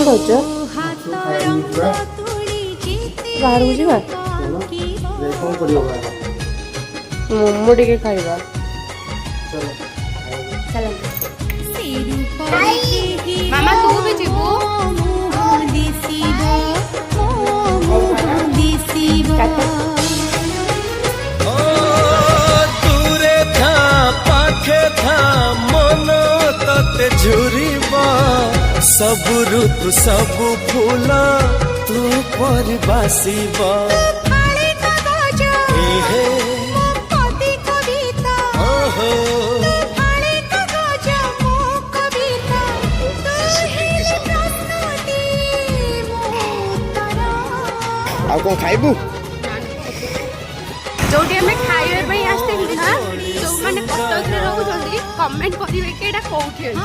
କରୁଛ? ବାହାରକୁ ଯିବା ମୋମୋ ଟିକେ ଖାଇବା। मामा तू भी जीवो दूरे था पाखे था मन तते झुरिबा सब ऋतु सब फूल तू पर बासीबा ଆଉ କଣ ଖାଇବୁ? जोटी हमें खाइबा पई आस्ते ना जो माने कटक रे रहउछंती कमेंट करिवे कि एटा कोठी अछि।